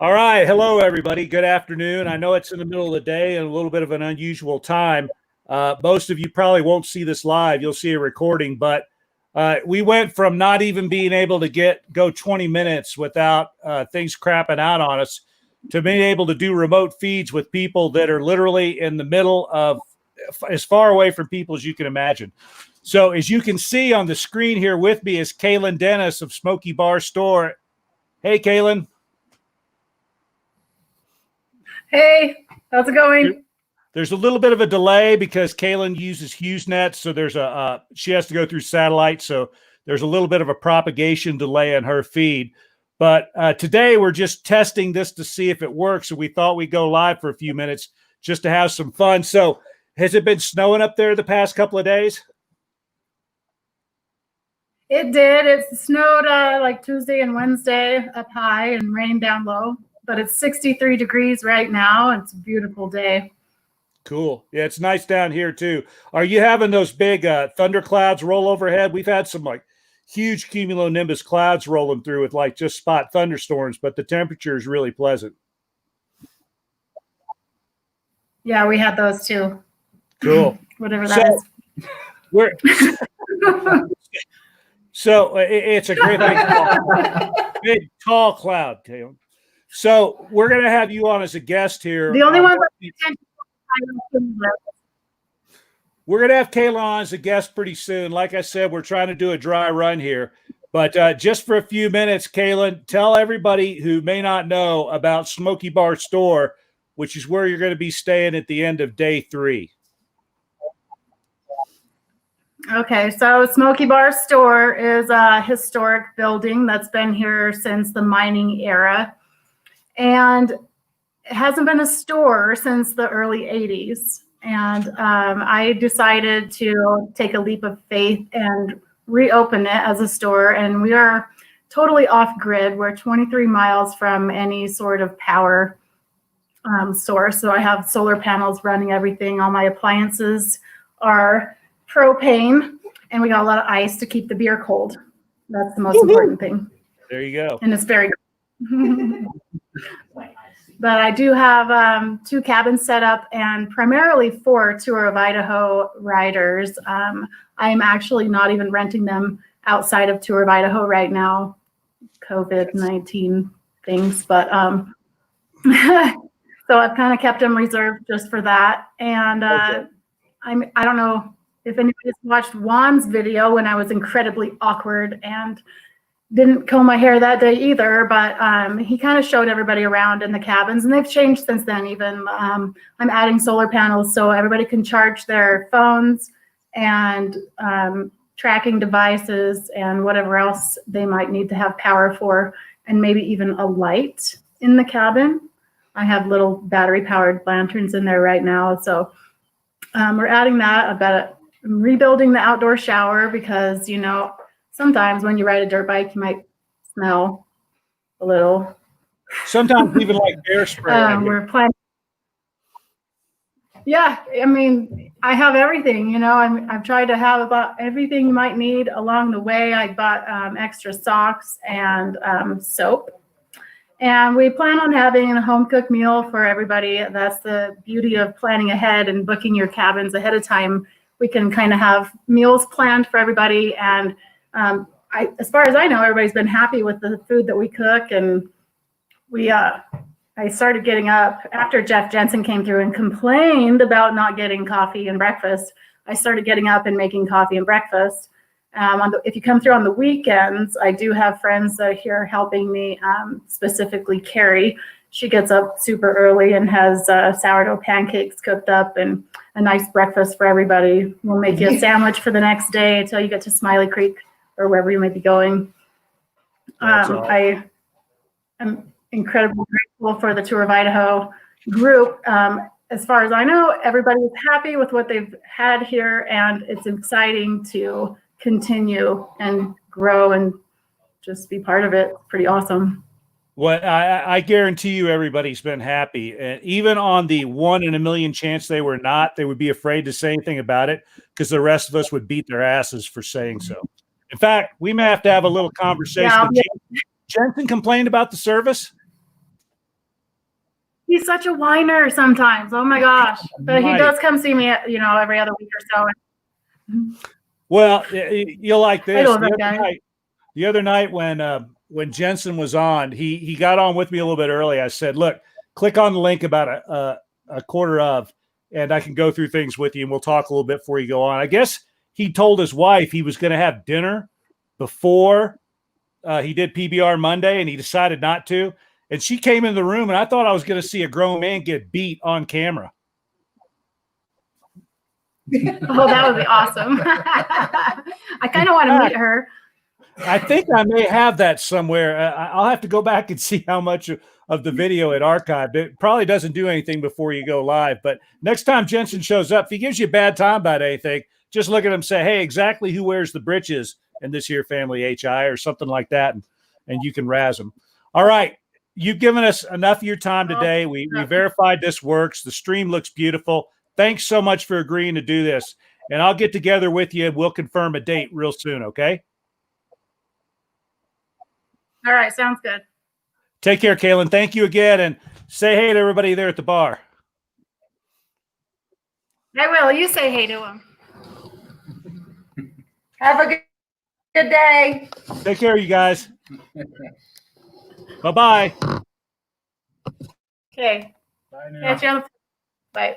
All right. Hello, everybody. Good afternoon. I know it's in the middle of the day and a little bit of an unusual time. Most of you probably won't see this live. You'll see a recording, but we went from not even being able to go 20 minutes without things crapping out on us to being able to do remote feeds with people that are literally in the middle of as far away from people as you can imagine. So as you can see on the screen here with me is Kaylin Dennis of Smoky Bar Store. Hey, Kaylin. Hey, how's it going? There's a little bit of a delay because Kaylin uses HughesNet, so there's she has to go through satellite, so there's a little bit of a propagation delay on her feed. But today we're just testing this to see if it works, so we thought we'd go live for a few minutes just to have some fun. So has it been snowing up there the past couple of days? It did. It snowed like Tuesday and Wednesday up high and rained down low. But it's 63 degrees right now. And it's a beautiful day. Cool. Yeah, it's nice down here too. Are you having those big thunder clouds roll overhead? We've had some like huge cumulonimbus clouds rolling through with like just spot thunderstorms, but the temperature is really pleasant. Yeah, we had those too. Cool. Whatever that is. So it's a great big tall cloud, Kaylin. So we're going to have you on as a guest here. The only one. We're going to have Kaylin on as a guest pretty soon. Like I said, we're trying to do a dry run here. But just for a few minutes, Kaylin, tell everybody who may not know about Smoky Bar Store, which is where you're going to be staying at the end of day 3. Okay, so Smoky Bar Store is a historic building that's been here since the mining era. And it hasn't been a store since the early 80s. And I decided to take a leap of faith and reopen it as a store. And we are totally off grid. We're 23 miles from any sort of power source. So I have solar panels running everything. All my appliances are propane. And we got a lot of ice to keep the beer cold. That's the most important thing. There you go. And it's very good. But I do have 2 cabins set up, and primarily for Tour of Idaho riders. I'm actually not even renting them outside of Tour of Idaho right now, COVID-19 things. But so I've kind of kept them reserved just for that. And I don't know if anybody's watched Juan's video when I was incredibly awkward and didn't comb my hair that day either, but he kind of showed everybody around in the cabins, and they've changed since then. Even I'm adding solar panels so everybody can charge their phones and tracking devices and whatever else they might need to have power for, and maybe even a light in the cabin. I have little battery-powered lanterns in there right now, so we're adding that. I'm rebuilding the outdoor shower because, you know, sometimes when you ride a dirt bike, you might smell a little. Sometimes even like bear spray. We're planning. Yeah, I mean, I have everything. You know, I've tried to have about everything you might need along the way. I bought extra socks and soap. And we plan on having a home cooked meal for everybody. That's the beauty of planning ahead and booking your cabins ahead of time. We can kind of have meals planned for everybody, and as far as I know, everybody's been happy with the food that we cook. And I started getting up after Jeff Jensen came through and complained about not getting coffee and breakfast. I started getting up and making coffee and breakfast. If you come through on the weekends, I do have friends that are here helping me, specifically Carrie. She gets up super early and has sourdough pancakes cooked up and a nice breakfast for everybody. We'll make you a sandwich for the next day until you get to Smiley Creek or wherever you might be going. I am incredibly grateful for the Tour of Idaho group. As far as I know, everybody is happy with what they've had here, and it's exciting to continue and grow and just be part of it. It's pretty awesome. Well, I guarantee you everybody's been happy. And even on the 1 in a million chance they were not, they would be afraid to say anything about it because the rest of us would beat their asses for saying so. In fact, we may have to have a little conversation. Yeah, Jensen complained about the service? He's such a whiner sometimes. Oh my gosh. But he Right. does come see me, every other week or so. Well, you'll like this. love that guy. The other night when Jensen was on, he got on with me a little bit early. I said, look, click on the link about a quarter of, and I can go through things with you, and we'll talk a little bit before you go on. I guess he told his wife he was going to have dinner before he did PBR Monday, and he decided not to. And she came in the room, and I thought I was going to see a grown man get beat on camera. Oh, that would be awesome. I kind of want to meet her. I think I may have that somewhere. I'll have to go back and see how much of the video it archived. It probably doesn't do anything before you go live. But next time Jensen shows up, if he gives you a bad time about anything, just look at him and say, hey, exactly who wears the britches in this here family HI or something like that, and you can razz him. All right. You've given us enough of your time today. We verified this works. The stream looks beautiful. Thanks so much for agreeing to do this. And I'll get together with you and we'll confirm a date real soon, okay? All right, sounds good. Take care, Kaylin. Thank you again, and say hey to everybody there at the bar. I will. You say hey to him. Have a good day. Take care, you guys. Bye-bye. Okay. Bye now. Catch you on the. Bye.